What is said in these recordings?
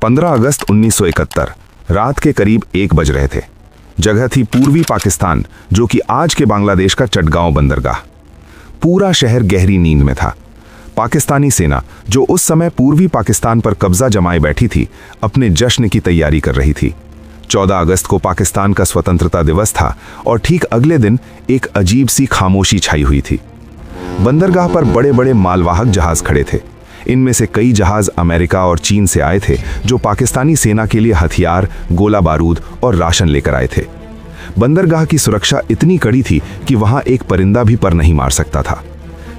15 अगस्त 1971 रात के करीब 1 बज रहे थे। जगह थी पूर्वी पाकिस्तान, जो कि आज के बांग्लादेश का चटगांव बंदरगाह। पूरा शहर गहरी नींद में था। पाकिस्तानी सेना, जो उस समय पूर्वी पाकिस्तान पर कब्जा जमाए बैठी थी, अपने जश्न की तैयारी कर रही थी। 14 अगस्त को पाकिस्तान का स्वतंत्रता दिवस था और ठीक अगले दिन एक अजीब सी खामोशी छाई हुई थी। बंदरगाह पर बड़े बड़े मालवाहक जहाज खड़े थे। इनमें से कई जहाज अमेरिका और चीन से आए थे, जो पाकिस्तानी सेना के लिए हथियार, गोला बारूद और राशन लेकर आए थे। बंदरगाह की सुरक्षा इतनी कड़ी थी कि वहां एक परिंदा भी पर नहीं मार सकता था।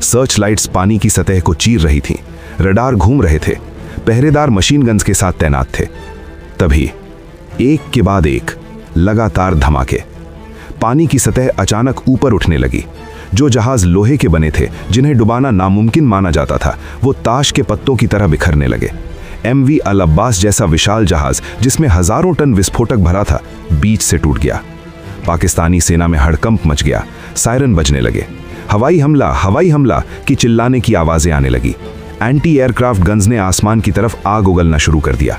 सर्च लाइट्स पानी की सतह को चीर रही थीं, रडार घूम रहे थे, पहरेदार मशीन गन्स के साथ तैनात थे। तभी एक के बाद एक लगातार धमाके। पानी की सतह अचानक ऊपर उठने लगी। जो जहाज लोहे के बने थे, जिन्हें डुबाना नामुमकिन माना जाता था, वो ताश के पत्तों की तरह बिखरने लगे। MV अल अब्बास जैसा विशाल जहाज, जिसमें हजारों टन विस्फोटक भरा था, बीच से टूट गया। पाकिस्तानी सेना में हड़कंप मच गया। सायरन बजने लगे। हवाई हमला की चिल्लाने की आवाजें आने लगी। एंटी एयरक्राफ्ट गन्स ने आसमान की तरफ आग उगलना शुरू कर दिया।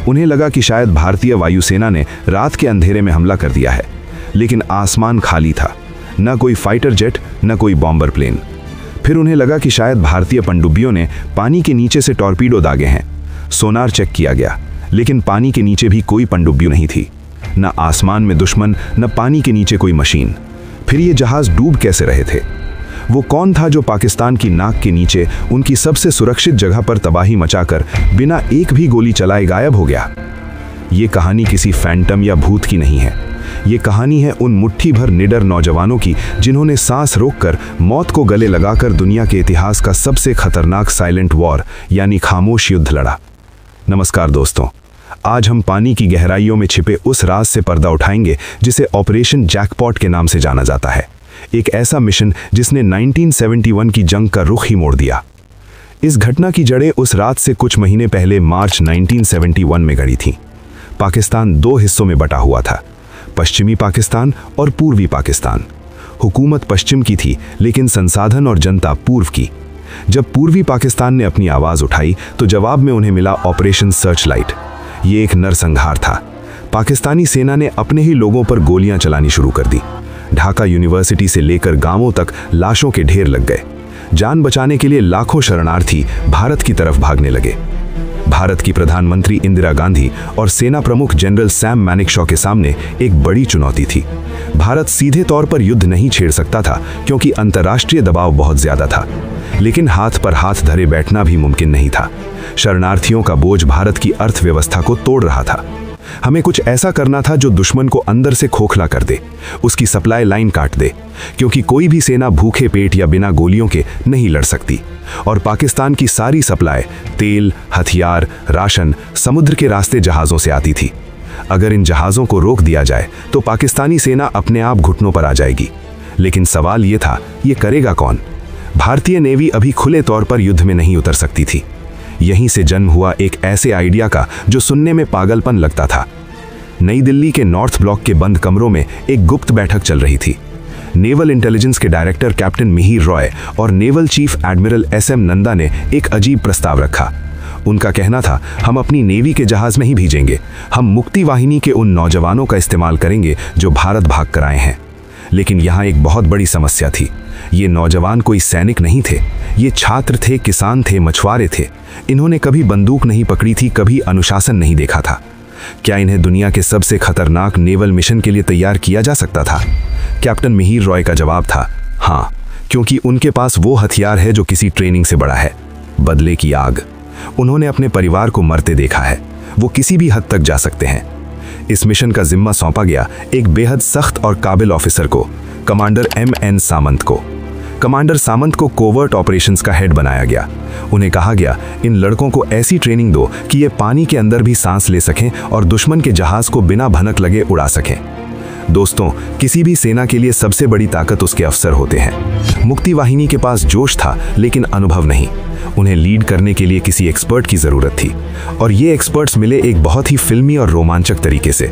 उन्हें लगा कि शायद भारतीय वायुसेना ने रात के अंधेरे में हमला कर दिया है, लेकिन आसमान खाली था। न कोई फाइटर जेट, न कोई बॉम्बर प्लेन। फिर उन्हें लगा कि शायद भारतीय पनडुब्बियों ने पानी के नीचे से टॉर्पीडो दागे हैं। सोनार चेक किया गया, लेकिन पानी के नीचे भी कोई पनडुब्बी नहीं थी। न आसमान में दुश्मन, न पानी के नीचे कोई मशीन। फिर ये जहाज डूब कैसे रहे थे? वो कौन था जो पाकिस्तान की नाक के नीचे उनकी सबसे सुरक्षित जगह पर तबाही मचाकर बिना एक भी गोली चलाए गायब हो गया? ये कहानी किसी फैंटम या भूत की नहीं है। ये कहानी है उन मुट्ठी भर निडर नौजवानों की, जिन्होंने सांस रोककर, मौत को गले लगाकर दुनिया के इतिहास का सबसे खतरनाक साइलेंट वॉर यानी खामोश युद्ध लड़ा। नमस्कार दोस्तों, आज हम पानी की गहराइयों में छिपे उस राज से पर्दा उठाएंगे जिसे ऑपरेशन जैकपॉट के नाम से जाना जाता है। एक ऐसा मिशन जिसने 1971 की जंग का रुख ही मोड़ दिया। इस घटना की जड़ें उस रात से कुछ महीने पहले मार्च 1971 में गड़ी थीं। पाकिस्तान 2 हिस्सों में बटा हुआ था, पश्चिमी पाकिस्तान और पूर्वी पाकिस्तान। हुकूमत पश्चिम की थी, लेकिन संसाधन और जनता पूर्व की। जब पूर्वी पाकिस्तान ने अपनी आवाज उठाई, तो जवाब में उन्हें मिला ऑपरेशन सर्च लाइट। ये एक नरसंहार था। पाकिस्तानी सेना ने अपने ही लोगों पर गोलियां चलानी शुरू कर दी। ढाका यूनिवर्सिटी से लेकर गांवों तक लाशों के ढेर लग गए। जान बचाने के लिए लाखों शरणार्थी भारत की तरफ भागने लगे। भारत की प्रधानमंत्री इंदिरा गांधी और सेना प्रमुख जनरल सैम मैनेकशॉ के सामने एक बड़ी चुनौती थी। भारत सीधे तौर पर युद्ध नहीं छेड़ सकता था, क्योंकि अंतर्राष्ट्रीय दबाव बहुत ज्यादा था, लेकिन हाथ पर हाथ धरे बैठना भी मुमकिन नहीं था। शरणार्थियों का बोझ भारत की अर्थव्यवस्था को तोड़ रहा था। हमें कुछ ऐसा करना था जो दुश्मन को अंदर से खोखला कर दे, उसकी सप्लाई लाइन काट दे, क्योंकि कोई भी सेना भूखे पेट या बिना गोलियों के नहीं लड़ सकती। और पाकिस्तान की सारी सप्लाई, तेल, हथियार, राशन समुद्र के रास्ते जहाज़ों से आती थी। अगर इन जहाज़ों को रोक दिया जाए तो पाकिस्तानी सेना अपने आप घुटनों पर आ जाएगी। लेकिन सवाल ये था, ये करेगा कौन? भारतीय नेवी अभी खुले तौर पर युद्ध में नहीं उतर सकती थी। यहीं से जन्म हुआ एक ऐसे आइडिया का जो सुनने में पागलपन लगता था। नई दिल्ली के नॉर्थ ब्लॉक के बंद कमरों में एक गुप्त बैठक चल रही थी। नेवल इंटेलिजेंस के डायरेक्टर कैप्टन मिहिर रॉय और naval chief admiral SM Nanda ने एक अजीब प्रस्ताव रखा। उनका कहना था, हम अपनी नेवी के जहाज नहीं भेजेंगे, हम मुक्ति वाहिनी के उन नौजवानों का इस्तेमाल करेंगे जो भारत भाग कर आए हैं। लेकिन यहाँ एक बहुत बड़ी समस्या थी। ये नौजवान कोई सैनिक नहीं थे। ये छात्र थे, किसान थे, मछुआरे थे। इन्होंने कभी बंदूक नहीं पकड़ी थी, कभी अनुशासन नहीं देखा था। क्या इन्हें दुनिया के सबसे खतरनाक नेवल मिशन के लिए तैयार किया जा सकता था? कैप्टन मिहिर रॉय का जवाब था, हाँ, क्योंकि उनके पास वो हथियार है जो किसी ट्रेनिंग से बड़ा है, बदले की आग। उन्होंने अपने परिवार को मरते देखा है, वो किसी भी हद तक जा सकते हैं। इस मिशन का जिम्मा सौंपा गया एक बेहद सख्त और काबिल ऑफिसर को, कमांडर MN सामंत को। कमांडर सामंत को कोवर्ट ऑपरेशंस का हेड बनाया गया। उन्हें कहा गया, इन लड़कों को ऐसी ट्रेनिंग दो कि ये पानी के अंदर भी सांस ले सकें और दुश्मन के जहाज को बिना भनक लगे उड़ा सकें। दोस्तों, किसी भी सेना के लिए सबसे बड़ी ताकत उसके अफसर होते हैं। मुक्ति वाहिनी के पास जोश था, लेकिन अनुभव नहीं। उन्हें लीड करने के लिए किसी एक्सपर्ट की जरूरत थी, और ये एक्सपर्ट्स मिले एक बहुत ही फिल्मी और रोमांचक तरीके से।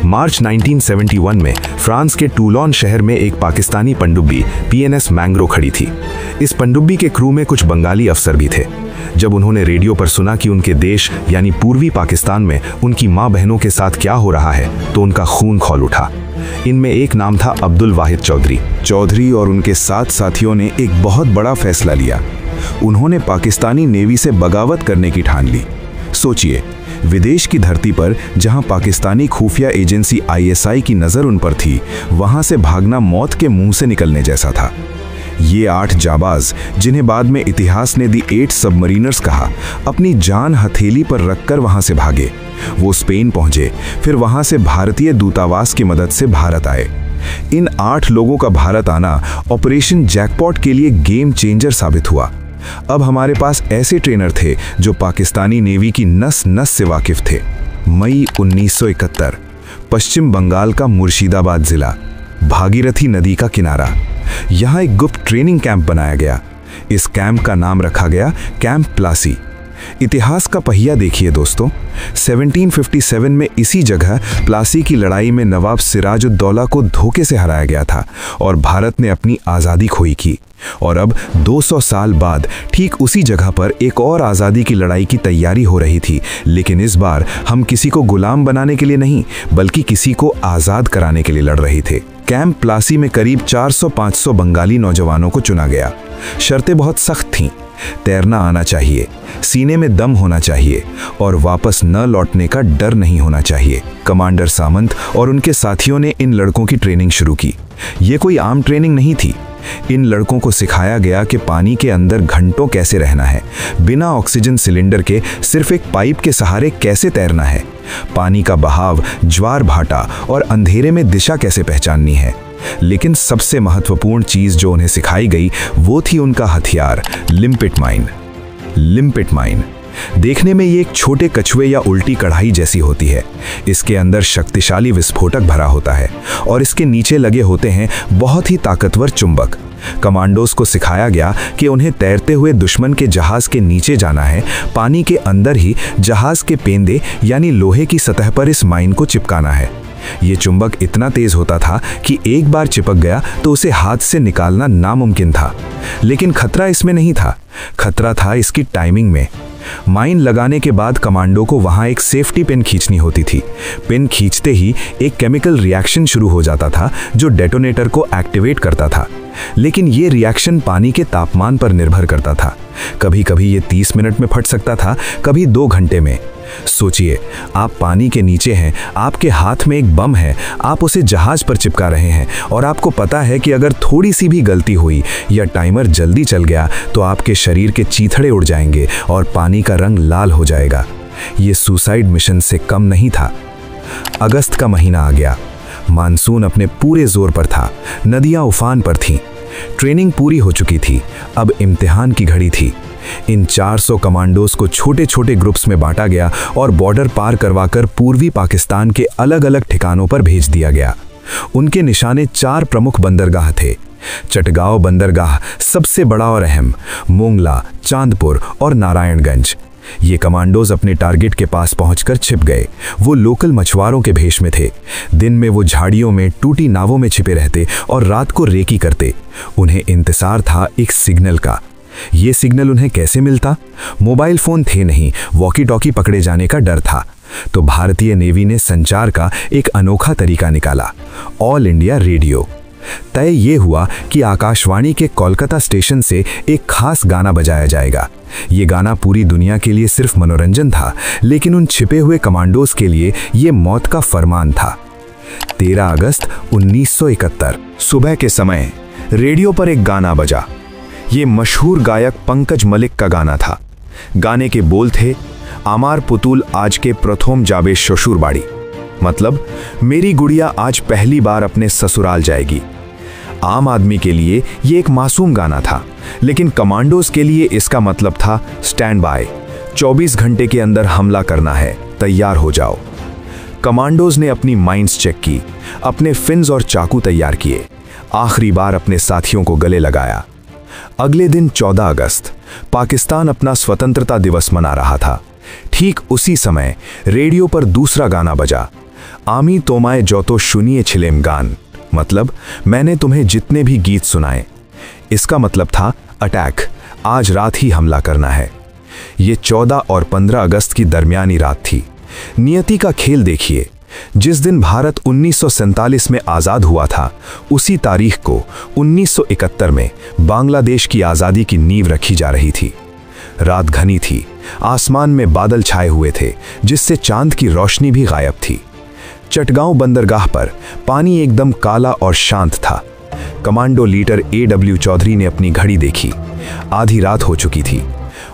मार्च 1971 में फ्रांस के टूलोन शहर में एक पाकिस्तानी पनडुब्बी PNS मैंग्रो खड़ी थी। इस पनडुब्बी के क्रू में कुछ बंगाली अफसर भी थे। जब उन्होंने रेडियो पर सुना कि उनके देश यानी पूर्वी पाकिस्तान में उनकी माँ बहनों के साथ क्या हो रहा है तो उनका खून खौल उठा। इनमें एक नाम था अब्दुल वाहिद चौधरी और उनके 7 साथियों ने एक बहुत बड़ा फैसला लिया। उन्होंने पाकिस्तानी नेवी से बगावत करने की ठान ली। सोचिए, विदेश की धरती पर जहां पाकिस्तानी खुफिया एजेंसी ISI की नज़र उन पर थी, वहां से भागना मौत के मुंह से निकलने जैसा था। ये 8 जाबाज, जिन्हें बाद में इतिहास ने दी 8 सबमरीनर्स कहा, अपनी जान हथेली पर रखकर वहां से भागे। वो स्पेन पहुंचे, फिर वहां से भारतीय दूतावास की मदद से भारत आए। इन 8 लोगों का भारत आना ऑपरेशन जैकपॉट के लिए गेम चेंजर साबित हुआ। अब हमारे पास ऐसे ट्रेनर थे जो पाकिस्तानी नेवी की नस नस से वाकिफ थे। मई 1971, पश्चिम बंगाल का मुर्शिदाबाद जिला, भागीरथी नदी का किनारा। यहाँ एक गुप्त ट्रेनिंग कैंप बनाया गया। इस कैंप का नाम रखा गया कैंप प्लासी। इतिहास का पहिया देखिए दोस्तों, 1757 में इसी जगह प्लासी की लड़ाई में नवाब सिराजुद्दौला को धोखे से हराया गया था और भारत ने अपनी आज़ादी खोई की। और अब 200 साल बाद ठीक उसी जगह पर एक और आज़ादी की लड़ाई की तैयारी हो रही थी, लेकिन इस बार हम किसी को गुलाम बनाने के लिए नहीं, बल्कि किसी को आज़ाद कराने के लिए लड़ रहे थे। कैंप प्लासी में करीब 400-500 बंगाली नौजवानों को चुना गया। शर्तें बहुत सख्त थीं। तैरना आना चाहिए, सीने में दम होना चाहिए और वापस न लौटने का डर नहीं होना चाहिए। कमांडर सामंत और उनके साथियों ने इन लड़कों की ट्रेनिंग शुरू की। ये कोई आम ट्रेनिंग नहीं थी। इन लड़कों को सिखाया गया कि पानी के अंदर घंटों कैसे रहना है, बिना ऑक्सीजन सिलेंडर के सिर्फ एक पाइप के सहारे कैसे तैरना है, पानी का बहाव, ज्वार भाटा और अंधेरे में दिशा कैसे पहचाननी है। लेकिन सबसे महत्वपूर्ण चीज जो उन्हें सिखाई गई वो थी उनका हथियार, लिम्पिट माइन। लिम्पिट माइन देखने में ये एक छोटे कछुए या उल्टी कढ़ाई जैसी होती है। इसके अंदर शक्तिशाली विस्फोटक भरा होता है और इसके नीचे लगे होते हैं बहुत ही ताकतवर चुंबक। कमांडोज को सिखाया गया कि उन्हें तैरते हुए दुश्मन के जहाज के नीचे जाना है, पानी के अंदर ही जहाज के पेंदे यानी लोहे की सतह पर इस माइन को चिपकाना है। ये चुंबक इतना तेज होता था कि एक बार चिपक गया तो उसे हाथ से निकालना नामुमकिन था। लेकिन खतरा इसमें नहीं था, खतरा था इसकी टाइमिंग में। माइन लगाने के बाद कमांडो को वहां एक सेफ्टी पिन खींचनी होती थी। पिन खींचते ही एक केमिकल रिएक्शन शुरू हो जाता था जो डेटोनेटर को एक्टिवेट करता था। लेकिन ये रिएक्शन पानी के तापमान पर निर्भर करता था। कभी कभी ये 30 मिनट में फट सकता था, कभी 2 घंटे में। सोचिए, आप पानी के नीचे हैं, आपके हाथ में एक बम है, आप उसे जहाज पर चिपका रहे हैं और आपको पता है कि अगर थोड़ी सी भी गलती हुई या टाइमर जल्दी चल गया तो आपके शरीर के चीथड़े उड़ जाएंगे और पानी का रंग लाल हो जाएगा। ये सुसाइड मिशन से कम नहीं था। अगस्त का महीना आ गया। मानसून अपने पूरे जोर पर था, नदियां उफान पर थीं। ट्रेनिंग पूरी हो चुकी थी, अब इम्तिहान की घड़ी थी। इन 400 कमांडोज को छोटे छोटे ग्रुप्स में बांटा गया और बॉर्डर पार करवाकर पूर्वी पाकिस्तान के अलग अलग ठिकानों पर भेज दिया गया। उनके निशाने 4 प्रमुख बंदरगाह थे। चटगांव बंदरगाह सबसे बड़ा और अहम, मोंगला, चांदपुर और नारायणगंज। ये कमांडोज अपने टारगेट के पास पहुंचकर छिप गए। वो लोकल मछुआरों के भेष में थे। दिन में वो झाड़ियों में टूटी नावों में छिपे रहते और रात को रेकी करते। उन्हें इंतजार था एक सिग्नल का। ये सिग्नल उन्हें कैसे मिलता? मोबाइल फोन थे नहीं, वॉकी टॉकी पकड़े जाने का डर था। तो भारतीय नेवी ने संचार का एक अनोखा तरीका निकाला, ऑल इंडिया रेडियो। तय ये हुआ कि आकाशवाणी के कोलकाता स्टेशन से एक खास गाना बजाया जाएगा। ये गाना पूरी दुनिया के लिए सिर्फ मनोरंजन था, लेकिन उन छिपे हुए कमांडोज के लिए ये मौत का फरमान था। 13 अगस्त 1971 सुबह के समय रेडियो पर एक गाना बजा। ये मशहूर गायक पंकज मलिक का गाना था। गाने के बोल थे, आमार पुतुल आज के प्रथम जाबे শ্বশুর বাড়ি, मतलब मेरी गुड़िया आज पहली बार अपने ससुराल जाएगी। आम आदमी के लिए ये एक मासूम गाना था, लेकिन कमांडोज के लिए इसका मतलब था स्टैंड बाय, 24 घंटे के अंदर हमला करना है, तैयार हो जाओ। कमांडोज ने अपनी माइंस चेक की, अपने फिन्स और चाकू तैयार किए, आखिरी बार अपने साथियों को गले लगाया। अगले दिन 14 अगस्त पाकिस्तान अपना स्वतंत्रता दिवस मना रहा था। ठीक उसी समय रेडियो पर दूसरा गाना बजा, आमी तोमाए जौतो शुनिए छिलेम गान, मतलब मैंने तुम्हें जितने भी गीत सुनाए। इसका मतलब था अटैक, आज रात ही हमला करना है। ये 14 और 15 अगस्त की दरमियानी रात थी। नियति का खेल देखिए, जिस दिन भारत 1947 में आज़ाद हुआ था, उसी तारीख को 1971 में बांग्लादेश की आज़ादी की नींव रखी जा रही थी। रात घनी थी, आसमान में बादल छाए हुए थे, जिससे चांद की रोशनी भी गायब थी। चटगांव बंदरगाह पर पानी एकदम काला और शांत था। कमांडो लीडर AW चौधरी ने अपनी घड़ी देखी, आधी रात हो चुकी थी।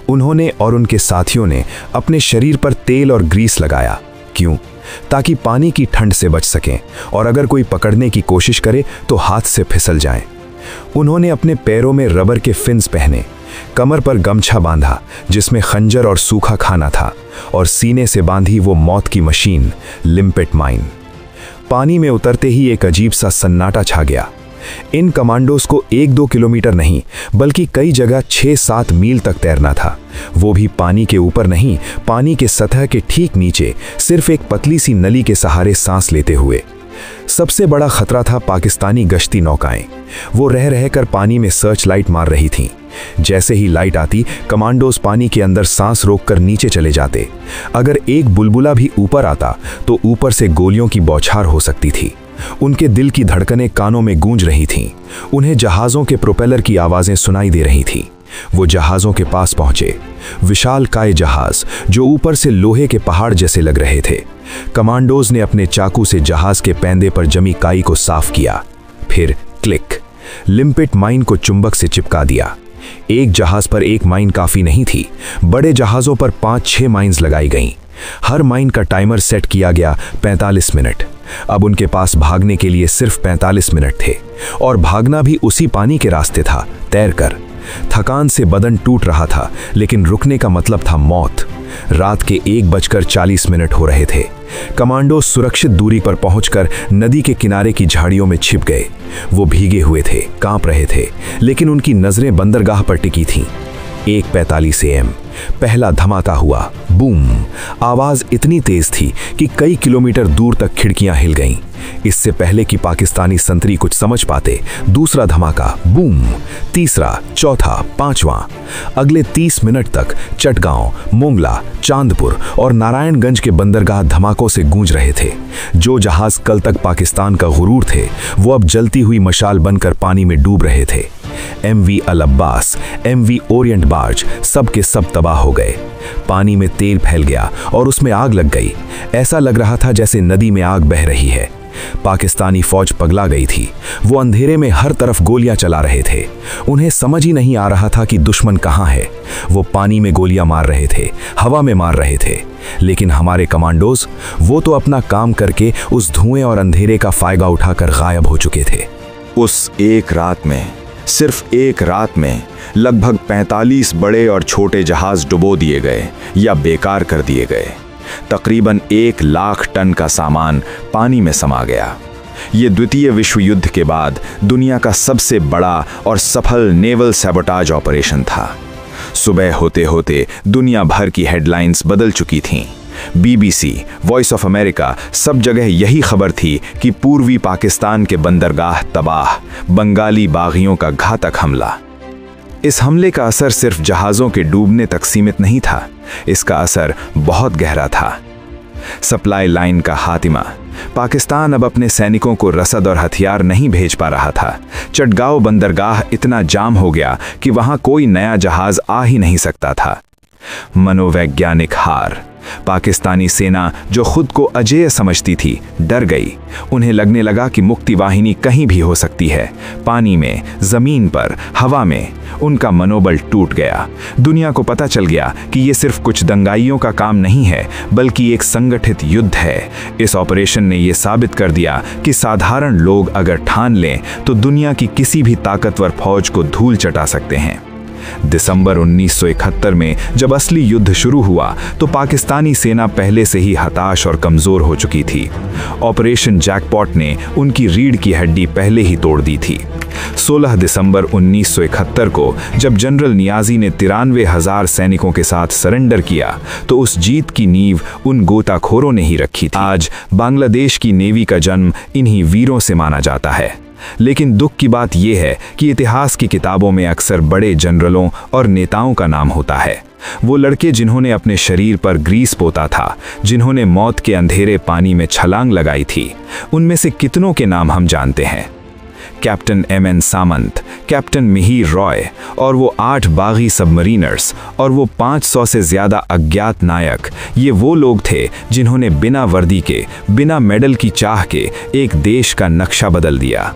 उन्होंने और उनके साथियों ने अपने शरीर पर तेल और ग्रीस लगाया। क्यों? ताकि पानी की ठंड से बच सकें और अगर कोई पकड़ने की कोशिश करे तो हाथ से फिसल जाएं। उन्होंने अपने पैरों में रबर के फिन्स पहने, कमर पर गमछा बांधा जिसमें खंजर और सूखा खाना था, और सीने से बांधी वो मौत की मशीन, लिम्पेट माइन। पानी में उतरते ही एक अजीब सा सन्नाटा छा गया। इन कमांडोज को 1-2 किलोमीटर नहीं बल्कि कई जगह 6-7 मील तक तैरना था, वो भी पानी के ऊपर नहीं, पानी के सतह के ठीक नीचे, सिर्फ एक पतली सी नली के सहारे सांस लेते हुए। सबसे बड़ा खतरा था पाकिस्तानी गश्ती नौकाएं। वो रह रहकर पानी में सर्च लाइट मार रही थीं। जैसे ही लाइट आती, कमांडोज पानी के अंदर सांस रोककर नीचे चले जाते। अगर एक बुलबुला भी ऊपर आता तो ऊपर से गोलियों की बौछार हो सकती थी। उनके दिल की धड़कनें कानों में गूंज रही थीं। उन्हें जहाज़ों के प्रोपेलर की आवाज़ें सुनाई दे रही थीं। वो जहाज़ों के पास पहुंचे, विशालकाय जहाज़ जो ऊपर से लोहे के पहाड़ जैसे लग रहे थे। कमांडोज ने अपने चाकू से जहाज़ के पैंदे पर जमी काई को साफ किया। फिर क्लिक, लिम्पेट माइन को चुंबक से चिपका दिया। एक जहाज़ पर एक माइन काफ़ी नहीं थी, बड़े जहाज़ों पर 5-6 माइन्स लगाई गईं। हर माइन का टाइमर सेट किया गया 45 मिनट। अब उनके पास भागने के लिए सिर्फ 45 मिनट थे, और भागना भी उसी पानी के रास्ते था, तैरकर। थकान से बदन टूट रहा था, लेकिन रुकने का मतलब था मौत। रात के 1:40 हो रहे थे। कमांडो सुरक्षित दूरी पर पहुंचकर नदी के किनारे की झाड़ियों में छिप गए। वो भीगे हुए थे, कांप रहे थे, लेकिन उनकी नजरें बंदरगाह पर टिकी थीं। 1:45 AM पहला धमाका हुआ। बूम! आवाज इतनी तेज थी कि कई किलोमीटर दूर तक खिड़कियां हिल गईं। इससे पहले कि पाकिस्तानी संतरी कुछ समझ पाते, दूसरा धमाका, बूम! तीसरा, चौथा, पांचवां। अगले 30 मिनट तक चटगांव, मोंगला, चांदपुर और नारायणगंज के बंदरगाह धमाकों से गूंज रहे थे। जो जहाज कल तक पाकिस्तान का गुरूर थे, वो अब जलती हुई मशाल बनकर पानी में डूब रहे थे। MV अल अब्बास, MV ओरिएंट बार्ज, सब के सब तबाह हो गए। पानी में तेल फैल गया और उसमें आग लग गई। ऐसा लग रहा था जैसे नदी में आग बह रही है। पाकिस्तानी फौज पगला गई थी। वो अंधेरे में हर तरफ गोलियां चला रहे थे। उन्हें समझ ही नहीं आ रहा था कि दुश्मन कहां है। वो पानी में गोलियां मार रहे थे, हवा में मार रहे थे, लेकिन हमारे कमांडोज, वो तो अपना काम करके उस धुएं और अंधेरे का फायदा उठाकर गायब हो चुके थे। उस एक रात में, सिर्फ एक रात में लगभग 45 बड़े और छोटे जहाज डुबो दिए गए या बेकार कर दिए गए। तकरीबन 1 लाख टन का सामान पानी में समा गया। ये द्वितीय विश्व युद्ध के बाद दुनिया का सबसे बड़ा और सफल नेवल सैबोटाज ऑपरेशन था। सुबह होते होते दुनिया भर की हेडलाइंस बदल चुकी थीं। BBC, वॉइस ऑफ अमेरिका, सब जगह यही खबर थी कि पूर्वी पाकिस्तान के बंदरगाह तबाह, बंगाली बागियों का घातक हमला। इस हमले का असर सिर्फ जहाज़ों के डूबने तक सीमित नहीं था, इसका असर बहुत गहरा था। सप्लाई लाइन का खात्मा। पाकिस्तान अब अपने सैनिकों को रसद और हथियार नहीं भेज पा रहा था। चटगांव बंदरगाह इतना जाम हो गया कि वहां कोई नया जहाज आ ही नहीं सकता था। मनोवैज्ञानिक हार। पाकिस्तानी सेना, जो खुद को अजेय समझती थी, डर गई। उन्हें लगने लगा कि मुक्ति वाहिनी कहीं भी हो सकती है, पानी में, जमीन पर, हवा में। उनका मनोबल टूट गया। दुनिया को पता चल गया कि ये सिर्फ कुछ दंगाइयों का काम नहीं है, बल्कि एक संगठित युद्ध है। इस ऑपरेशन ने यह साबित कर दिया कि साधारण लोग अगर ठान लें तो दुनिया की किसी भी ताकतवर फौज को धूल चटा सकते हैं। दिसंबर 1971 में जब असली युद्ध शुरू हुआ तो पाकिस्तानी सेना पहले से ही हताश और कमजोर हो चुकी थी। ऑपरेशन जैकपॉट ने उनकी रीढ़ की हड्डी पहले ही तोड़ दी थी। 16 दिसंबर 1971 को जब जनरल नियाजी ने 93,000 सैनिकों के साथ सरेंडर किया तो उस जीत की नींव उन गोताखोरों ने ही रखी थी। आज बांग्लादेश की नेवी का जन्म इन्हीं वीरों से माना जाता है। लेकिन दुख की बात यह है कि इतिहास की किताबों में अक्सर बड़े जनरलों और नेताओं का नाम होता है, वो लड़के जिन्होंने अपने शरीर पर ग्रीस पोता था, जिन्होंने मौत के अंधेरे पानी में छलांग लगाई थी, उनमें से कितनों के नाम हम जानते हैं? Captain M N. Samant, captain Mihir Roy और वो 8 बागी सबमरीनर्स और वो 500 से ज़्यादा अज्ञात नायक, ये वो लोग थे जिन्होंने बिना वर्दी के, बिना मेडल की चाह के एक देश का नक्शा बदल दिया।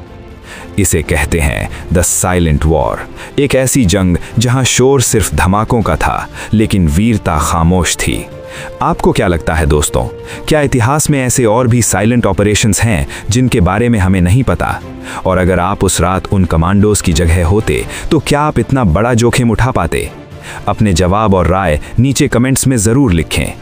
इसे कहते हैं द साइलेंट वॉर, एक ऐसी जंग जहां शोर सिर्फ धमाकों का था लेकिन वीरता खामोश थी। आपको क्या लगता है दोस्तों, क्या इतिहास में ऐसे और भी साइलेंट ऑपरेशंस हैं जिनके बारे में हमें नहीं पता? और अगर आप उस रात उन कमांडोज की जगह होते तो क्या आप इतना बड़ा जोखिम उठा पाते? अपने जवाब और राय नीचे कमेंट्स में ज़रूर लिखें।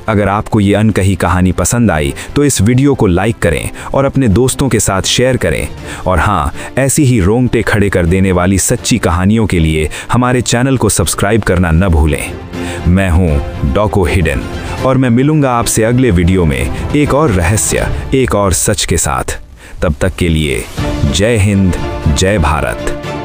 अगर आपको ये अनकही कहानी पसंद आई तो इस वीडियो को लाइक करें और अपने दोस्तों के साथ शेयर करें। और हाँ, ऐसी ही रोंगटे खड़े कर देने वाली सच्ची कहानियों के लिए हमारे चैनल को सब्सक्राइब करना न भूलें। मैं हूं डॉको हिडन और मैं मिलूंगा आपसे अगले वीडियो में एक और रहस्य, एक और सच के साथ। तब तक के लिए जय हिंद, जय भारत।